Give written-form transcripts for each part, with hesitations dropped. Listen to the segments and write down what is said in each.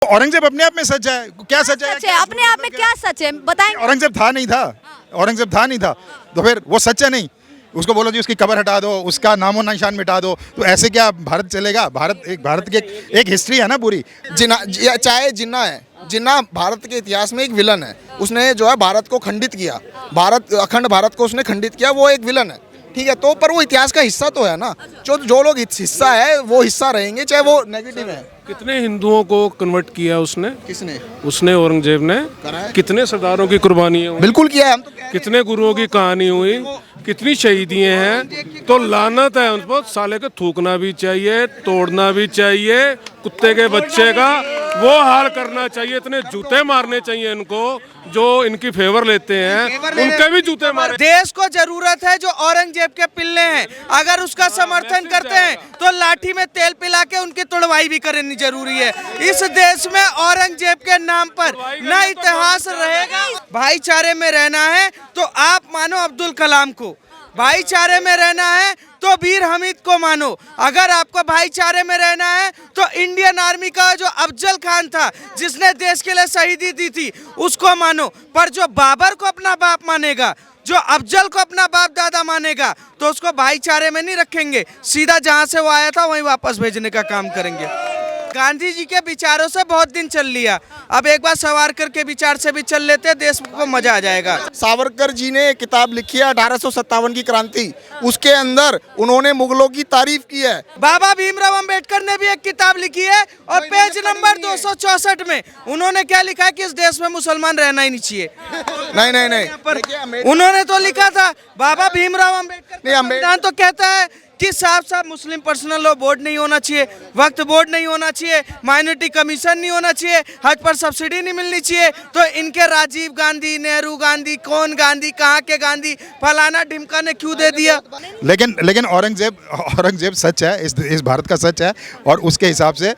औरंगजेब अपने आप में सच है, क्या सच है? सच है अपने आप में, क्या सच है बताएंगे? औरंगजेब था नहीं था, औरंगजेब था नहीं था, तो फिर वो सच है नहीं। उसको बोलो जी उसकी कब्र हटा दो, उसका नामो निशान मिटा दो, तो ऐसे क्या भारत चलेगा? भारत की एक हिस्ट्री है ना पूरी। चाहे जिन्ना है, जिन्ना भारत के इतिहास में एक विलन है। उसने जो है भारत को खंडित किया, अखंड भारत को उसने खंडित किया, वो एक विलन है, ठीक है। तो पर वो इतिहास का हिस्सा तो है ना। जो लोग हिस्सा है वो हिस्सा रहेंगे, चाहे वो नेगेटिव है। कितने हिंदुओं को कन्वर्ट किया उसने? किसने? उसने, औरंगजेब ने। कितने सरदारों की कुर्बानी है? बिल्कुल किया है। हम तो कितने गुरुओं की कहानी हुई, कितनी शहीदियाँ हैं। तो लानत है उन पर, साले को थूकना भी चाहिए, तोड़ना भी चाहिए, कुत्ते के बच्चे का वो हाल करना चाहिए। इतने जूते मारने चाहिए इनको, जो इनकी फेवर लेते हैं उनके भी जूते मारे। देश को जरूरत है जो औरंगजेब के पिल्ले हैं, अगर उसका समर्थन करते हैं तो लाठी में तेल पिला के उनकी तुड़वाई भी करनी जरूरी है। इस देश में औरंगजेब के नाम पर न इतिहास रहेगा। भाईचारे में रहना है तो आप मानो अब्दुल कलाम को, भाईचारे में रहना है तो वीर हामिद को मानो। अगर आपको भाईचारे में रहना है तो इंडियन आर्मी का जो अफजल खान था जिसने देश के लिए शहीदी दी थी उसको मानो। पर जो बाबर को अपना बाप मानेगा, जो अफजल को अपना बाप दादा मानेगा, तो उसको भाईचारे में नहीं रखेंगे, सीधा जहां से वो आया था वहीं वापस भेजने का काम करेंगे। गांधी जी के विचारों से बहुत दिन चल लिया, अब एक बार सावरकर के विचार से भी चल लेते, देश को मजा आ जाएगा। सावरकर जी ने एक किताब लिखी है 1857 की क्रांति, उसके अंदर उन्होंने मुगलों की तारीफ की है। बाबा भीमराव अंबेडकर ने भी एक किताब लिखी है और पेज नंबर 264 में उन्होंने क्या लिखा है कि इस देश में मुसलमान रहना ही नहीं चाहिए। नहीं उन्होंने तो लिखा था, बाबा भीमराव अंबेडकर का संविधान तो कहता है कि साफ साफ मुस्लिम पर्सनल लॉ बोर्ड नहीं होना चाहिए, वक्त बोर्ड नहीं होना चाहिए, माइनॉरिटी कमीशन नहीं होना चाहिए, हज पर सब्सिडी नहीं मिलनी चाहिए। तो इनके राजीव गांधी, नेहरू गांधी, कौन गांधी, कहाँ के गांधी, फलाना ढिमका ने क्यों दे दिया? लेकिन औरंगजेब सच है, इस भारत का सच है, और उसके हिसाब से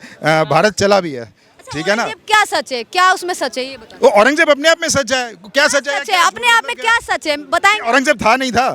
भारत चला भी है, ठीक है ना। क्या सच है, क्या उसमें सच है ये बताओ? वो औरंगजेब अपने आप में सच है, क्या सच है? सच है अपने आप में, क्या सच है बताएंगे? औरंगजेब था नहीं था,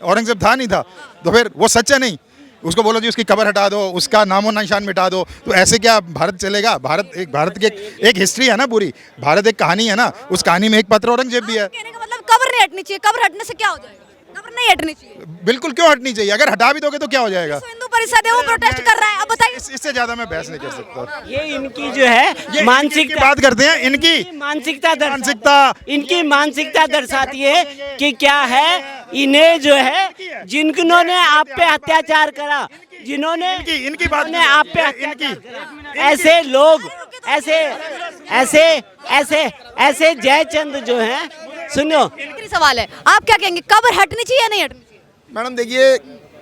औरंगजेब था नहीं था, तो फिर वो सच है नहीं। उसको बोलो जी उसकी कब्र हटा दो, उसका नामो निशान मिटा दो, तो ऐसे क्या भारत चलेगा? भारत की एक हिस्ट्री है ना पूरी, भारत एक कहानी है ना, उस कहानी में एक पात्र औरंगजेब भी है। कहने का मतलब कब्र नहीं हटनी चाहिए, कब्र हटने से क्या हो जाएगा? कब्र नहीं हटनी चाहिए। बिल्कुल, क्यों हटनी चाहिए? अगर हटा भी दोगे तो क्या हो जाएगा? हिंदू परिषद है वो प्रोटेस्ट कर रहा है, अब बताइए। इससे ज्यादा मैं बहस नहीं कर सकता। ये इनकी जो है मानसिकता, बात करते हैं इनकी मानसिकता इनकी मानसिकता दर्शाती है कि क्या है। इन्हें जो है जिन्होंने आप पे अत्याचार करा, जिन्होंने इनकी बात ने आप पे अत्याचार करा, ऐसे लोग, ऐसे जयचंद जो हैं, सुनो आखिरी सवाल है, आप क्या कहेंगे, कब्र हटनी चाहिए या नहीं हटनी चाहिए? मैडम देखिए,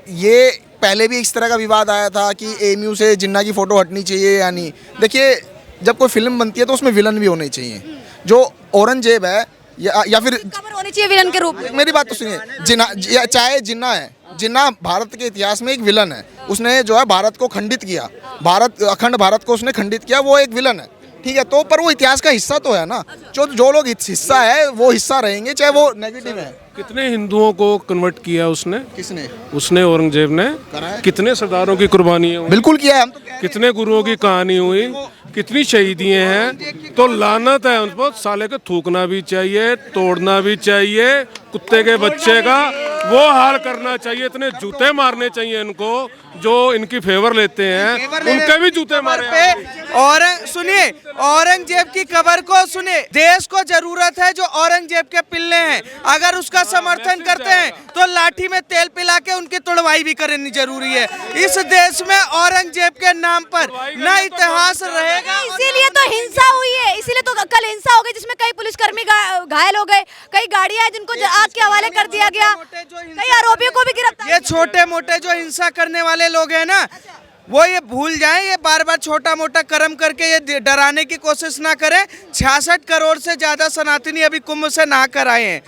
ये पहले भी इस तरह का विवाद आया था कि एएमयू से जिन्ना की फोटो हटनी चाहिए या नहीं। देखिए, जब कोई फिल्म बनती है तो उसमें विलन भी होने चाहिए। जो औरंगजेब है या फिर कब्र होनी चाहिए विलन के रूप में। मेरी बात तो सुनिए, चाहे जिन्ना है, जिन्ना भारत के इतिहास में एक विलन है। उसने जो है भारत को खंडित किया, अखंड भारत को उसने खंडित किया, वो एक विलन है, ठीक है। तो पर वो इतिहास का हिस्सा तो है ना। जो लोग हिस्सा है वो हिस्सा रहेंगे, चाहे वो नेगेटिव है। कितने हिंदुओं को कन्वर्ट किया उसने? किसने? उसने, औरंगजेब ने। कितने सरदारों की कुर्बानी है? बिल्कुल किया है। हम तो कितने गुरुओं की कहानी हुई, कितनी शहीदियाँ हैं। तो लानत है उन पर, साले को थूकना भी चाहिए, तोड़ना भी चाहिए, कुत्ते के बच्चे का वो हाल करना चाहिए। इतने जूते मारने चाहिए इनको, जो इनकी फेवर लेते हैं उनके भी जूते मारे। सुनिए, औरंगजेब की कब्र को सुनिए, देश को जरूरत है जो औरंगजेब के पिल्ले हैं, अगर उसका समर्थन करते हैं तो लाठी में तेल पिला के उनकी तुड़वाई भी करनी जरूरी है। इस देश में औरंगजेब के नाम पर न इतिहास रहेगा। इसीलिए तो हिंसा हुई है, इसीलिए तो कल हिंसा हो गई जिसमें कई पुलिसकर्मी घायल हो गए, कई गाड़ियां जिनको आग के हवाले कर दिया गया, कई आरोपियों को भी गिरफ्तार। ये छोटे मोटे जो हिंसा करने वाले लोग हैं ना, वो ये भूल जाएं, ये बार बार छोटा मोटा कर्म करके ये डराने की कोशिश ना करें। 66 करोड़ से ज्यादा सनातनी अभी कुंभ से नहा कर आए हैं।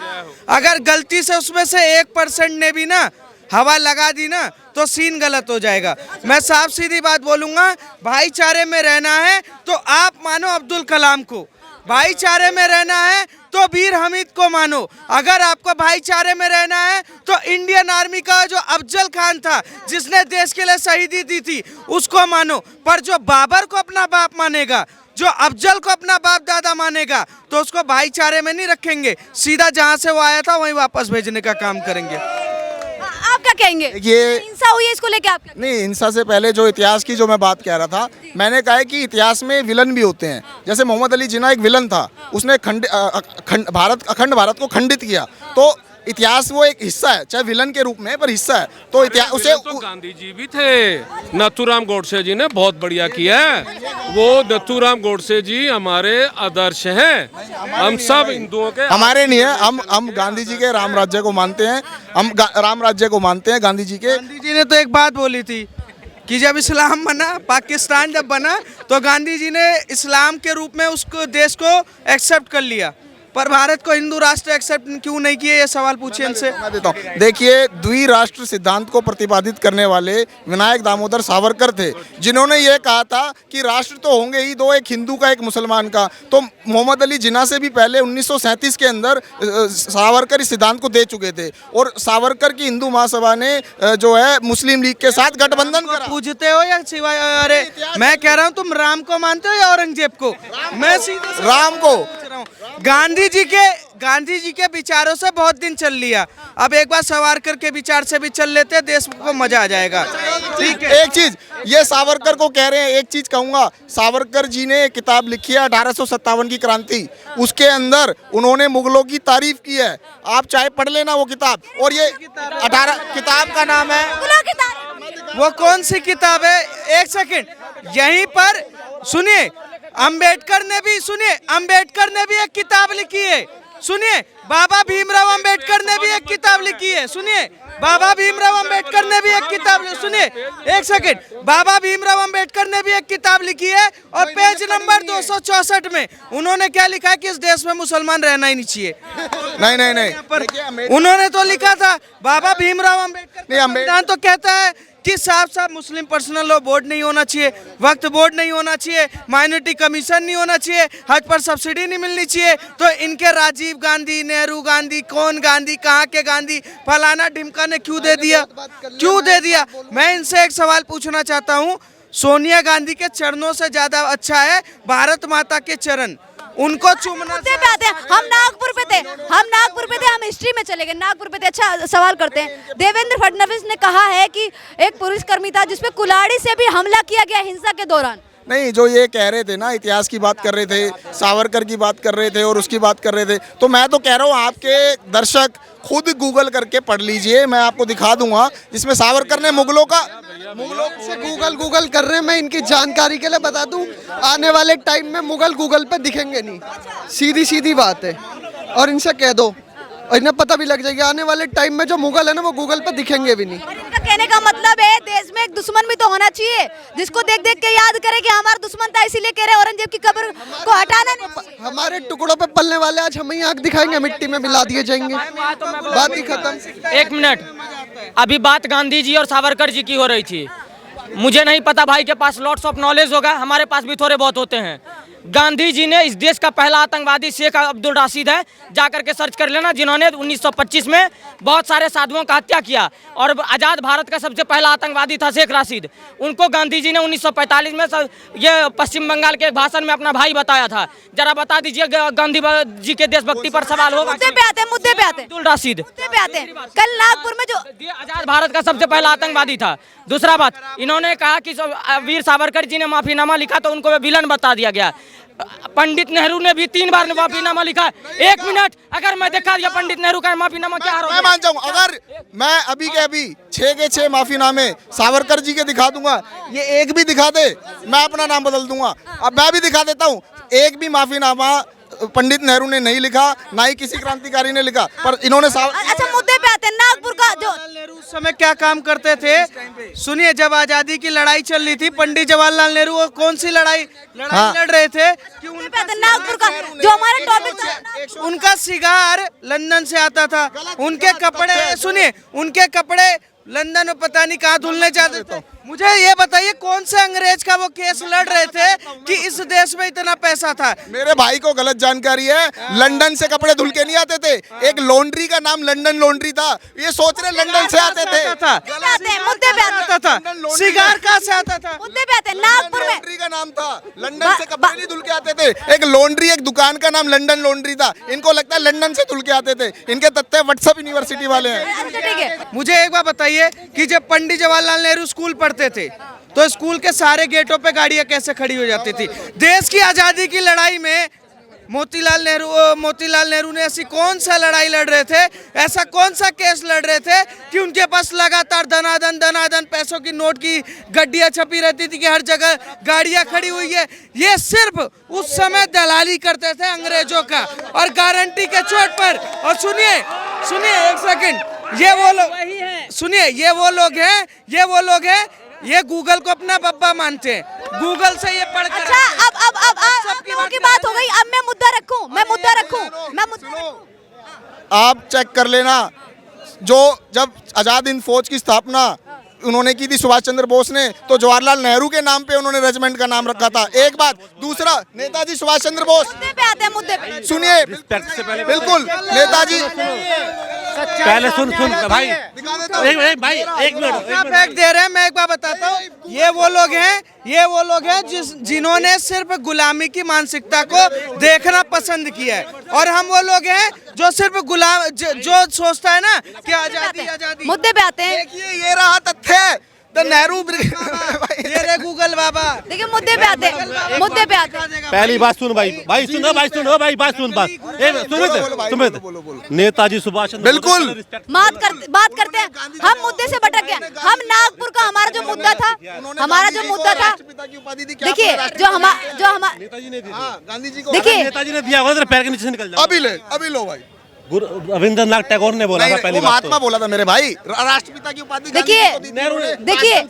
अगर गलती से उसमें से 1% ने भी ना हवा लगा दी ना तो सीन गलत हो जाएगा। मैं साफ सीधी बात बोलूंगा, भाईचारे में रहना है तो आप मानो अब्दुल कलाम को, भाईचारे में रहना है तो वीर हामिद को मानो। अगर आपको भाईचारे में रहना है तो इंडियन आर्मी का जो अफजल खान था जिसने देश के लिए शहीदी दी थी उसको मानो। पर जो बाबर को अपना बाप मानेगा, जो अफजल को अपना बाप दादा मानेगा तो उसको भाईचारे में नहीं रखेंगे, सीधा जहां से वो आया था वहीं वापस भेजने का काम करेंगे। आप क्या कहेंगे? ये हिंसा हुई है, इसको लेके आप क्या कहेंगे? नहीं, हिंसा से पहले जो इतिहास की जो मैं बात कह रहा था, मैंने कहा है कि इतिहास में विलन भी होते हैं। जैसे मोहम्मद अली जिन्ना एक विलन था, उसने अखंड भारत को खंडित किया। तो इतिहास वो एक हिस्सा है, चाहे विलन के रूप में, पर हिस्सा है। तो इतिहास उसे तो गांधी जी भी थे, नथुराम गोडसे जी ने बहुत बढ़िया किया है। वो नथुराम गोडसे जी हमारे आदर्श हैं। हम सब हिंदुओं के हमारे नहीं है, हम गांधी जी के राम राज्य को मानते हैं। हम राम राज्य को मानते हैं गांधी जी के। गांधी जी ने तो एक बात बोली थी कि जब इस्लाम बना, पाकिस्तान जब बना, तो गांधी जी ने इस्लाम के रूप में उसको देश को एक्सेप्ट कर लिया, पर भारत को हिंदू राष्ट्र एक्सेप्ट क्यों नहीं किए, ये सवाल पूछिए इनसे। मैं देता हूं। देखिए, द्विराष्ट्र सिद्धांत को प्रतिपादित करने वाले विनायक दामोदर सावरकर थे, जिन्होंने ये कहा था कि राष्ट्र तो होंगे ही दो, एक हिंदू का एक मुसलमान का। तो मोहम्मद अली जिन्ना से भी पहले 1937 के अंदर सावरकर इस सिद्धांत को दे चुके थे, और सावरकर की हिंदू महासभा ने जो है मुस्लिम लीग के साथ गठबंधन करा। पूछते हो या सिवाय, अरे मैं कह रहा हूँ तुम राम को मानते हो या औरंगजेब को? मैं सीधे राम को। गांधी जी के विचारों से बहुत दिन चल लिया, अब एक बार सावरकर के विचार से भी चल लेते, देश को मजा आ जाएगा। ठीक है, एक चीज ये सावरकर को कह रहे हैं, एक चीज कहूंगा, सावरकर जी ने एक किताब लिखी है 1857 की क्रांति, उसके अंदर उन्होंने मुगलों की तारीफ की है। आप चाहे पढ़ लेना वो किताब, और ये 18 किताब का नाम है। वो कौन सी किताब है? एक सेकंड, यहीं पर सुनिए, अंबेडकर ने भी एक किताब लिखी है। सुनिए, बाबा भीमराव अंबेडकर ने भी एक किताब लिखी है। सुनिए, बाबा भीमराव अंबेडकर ने भी एक किताब, सुनिए एक सेकंड, बाबा भीमराव अंबेडकर ने भी एक किताब लिखी है, और पेज नंबर 264 में उन्होंने क्या लिखा है कि इस देश में मुसलमान रहना ही नहीं चाहिए। नहीं, उन्होंने तो लिखा था, बाबा भीमराव अंबेडकर का संविधान तो कहता है कि साफ साफ मुस्लिम पर्सनल लॉ बोर्ड नहीं होना चाहिए, वक्त बोर्ड नहीं होना चाहिए, माइनॉरिटी कमीशन नहीं होना चाहिए, हज पर सब्सिडी नहीं मिलनी चाहिए। तो इनके राजीव गांधी, नेहरू गांधी, कौन गांधी, कहाँ के गांधी, फलाना ढिमका ने क्यों दे दिया? मैं इनसे एक सवाल पूछना चाहता हूँ, सोनिया गांधी के चरणों से ज्यादा अच्छा है भारत माता के चरण, उनको चूमना। पे आते हैं, हम नागपुर पे थे, हम हिस्ट्री में चले गए, नागपुर पे थे। अच्छा सवाल करते हैं, देवेंद्र फडणवीस ने कहा है कि एक पुलिसकर्मी था जिसपे कुल्हाड़ी से भी हमला किया गया हिंसा के दौरान। नहीं, जो ये कह रहे थे ना, इतिहास की बात कर रहे थे, सावरकर की बात कर रहे थे और उसकी बात कर रहे थे, तो मैं तो कह रहा हूँ आपके दर्शक खुद गूगल करके पढ़ लीजिए, मैं आपको दिखा दूंगा, जिसमें सावरकर ने मुगलों से गूगल कर रहे हैं। मैं इनकी जानकारी के लिए बता दूं, आने वाले टाइम में मुगल गूगल पे दिखेंगे नहीं, सीधी बात है, और इनसे कह दो, और इन्हें पता भी लग जाएगा, आने वाले टाइम में जो मुगल है ना, वो गूगल पे दिखेंगे भी नहीं। इनका कहने का मतलब है देश में एक दुश्मन भी तो होना चाहिए, जिसको देख देख के याद करे कि हमारा दुश्मन था, इसीलिए कह रहे औरंगजेब की कब्र को हटाना नहीं। हमारे टुकड़ों पे पलने वाले आज हमें आंख दिखाएंगे, मिट्टी में मिला दिए जाएंगे, बात ही खत्म। एक मिनट, अभी बात गांधी जी और सावरकर जी की हो रही थी, मुझे नहीं पता, भाई के पास लॉट्स ऑफ नॉलेज होगा, हमारे पास भी थोड़े बहुत होते हैं। गांधी जी ने इस देश का पहला आतंकवादी शेख अब्दुल राशिद है, जाकर के सर्च कर लेना, जिन्होंने 1925 में बहुत सारे साधुओं का हत्या किया, और आज़ाद भारत का सबसे पहला आतंकवादी था शेख राशिद। उनको गांधी जी ने 1945 में ये पश्चिम बंगाल के एक भाषण में अपना भाई बताया था। जरा बता दीजिए, गांधी जी के देशभक्ति पर सवाल होगा। मुद्दे पे आते अब्दुल राशिद कल नागपुर में जो आज़ाद भारत का सबसे पहला आतंकवादी था। दूसरा बात, इन्होंने कहा कि वीर सावरकर जी ने माफीनामा लिखा तो उनको विलन बता दिया गया। पंडित नेहरू ने भी 3 बार माफीनामा लिखा। एक मिनट, अगर मैं देखा दिया पंडित नेहरू का माफीनामा, क्या मैं मान जाऊं, अगर मैं अभी के अभी 6 के 6 माफीनामे सावरकर जी के दिखा दूंगा, ये एक भी दिखा दे, मैं अपना नाम बदल दूंगा। अब मैं भी दिखा देता हूँ, एक भी माफीनामा पंडित नेहरू ने नहीं लिखा, ना ही किसी क्रांतिकारी ने लिखा, पर इन्होंने अच्छा मुद्दे पे आते हैं, नागपुर का जो नेहरू उस समय क्या काम करते थे? सुनिए, जब आजादी की लड़ाई चल रही थी, पंडित जवाहरलाल नेहरू वो कौन सी लड़ाई लड़ रहे थे कि नागपुर का जो हमारा टॉपिक, उनका सिगार लंदन से आता था, उनके कपड़े, सुनिए, उनके कपड़े लंदन में पता नहीं कहाँ धुलने जाते थे। मुझे ये बताइए कौन से अंग्रेज का वो केस लड़ रहे थे कि इस देश में इतना पैसा था? मेरे भाई को गलत जानकारी है। लंदन से कपड़े धुल के नहीं आते थे। एक लॉन्ड्री का नाम लंदन लॉन्ड्री था। ये सोच रहे लंदन से आते थे। मुद्दे पे आता था। सिगार कहाँ से आता था? मुद्दे पे आते हैं। नागपुर में लॉन्ड्री का नाम था। लंदन से कपड़े नहीं धुल के आते थे। एक लॉन्ड्री, एक दुकान का नाम लंदन लॉन्ड्री था। इनको लगता है लंदन से धुल के आते थे। इनके तथ्य व्हाट्सएप यूनिवर्सिटी वाले हैं। अच्छा ठीक है। मुझे एक बात बताइए कि जब पंडित जवाहरलाल नेहरू स्कूल पढ़ते थे तो स्कूल के सारे गेटों पे गाड़ियां कैसे खड़ी हो जाती थी? देश की आजादी की लड़ाई में मोतीलाल नेहरू ने ऐसी कौन सा लड़ाई लड़ रहे थे, ऐसा कौन सा केस लड़ रहे थे कि उनके पास लगातार धनाधन पैसों की नोट की गड्डियां छपी रहती थी कि हर जगह गाड़ियां खड़ी हुई है? ये सिर्फ उस समय दलाली करते थे अंग्रेजों का और गारंटी के चोट पर। और सुनिए एक सेकंड, ये वो लोग सुनिए, ये वो लोग हैं ये गूगल को अपना बब्बा मानते हैं। गूगल से ये पढ़कर अच्छा अब आप लोगों की बात हो गई। अब मैं मुद्दा रखूं। आप चेक कर लेना, जो जब आजाद हिंद फौज की स्थापना उन्होंने की थी सुभाष चंद्र बोस ने, तो जवाहरलाल नेहरू के नाम पे उन्होंने रेजिमेंट का नाम रखा था। एक बात। दूसरा, नेताजी सुभाष चंद्र बोस, मुद्दे पे आते हैं। मुद्दे पे सुनिए बिल्कुल, नेताजी पहले सुन भाई, एक मिनट फैक्ट दे रहे हैं। मैं एक बार बताता हूँ, ये वो लोग हैं जिन्होंने सिर्फ गुलामी की मानसिकता को देखना पसंद किया है। और हम वो लोग हैं जो सिर्फ जो सोचता है ना कि आजादी। मुद्दे पे आते हैं। देखिए, ये रहा तथ्य। द नेहरू ये रे गूगल बाबा। देखिए मुद्दे पे आते हैं। पहली बात सुन भाई, बात सुन। नेताजी सुभाष चंद्र बिल्कुल। बात करते हैं। हम मुद्दे से भटक गए। हम नागपुर का हमारा जो मुद्दा था देखिए, जो हमारा नेताजी ने गांधी जी को देखिए, नेताजी ने दिया होगा, पैर के नीचे से निकल जाओ। अभी लो भाई। रविंद्रनाथ टैगोर ने बोला था पहली बात। महात्मा बोला था मेरे भाई। राष्ट्रपिता की उपाधि देखिए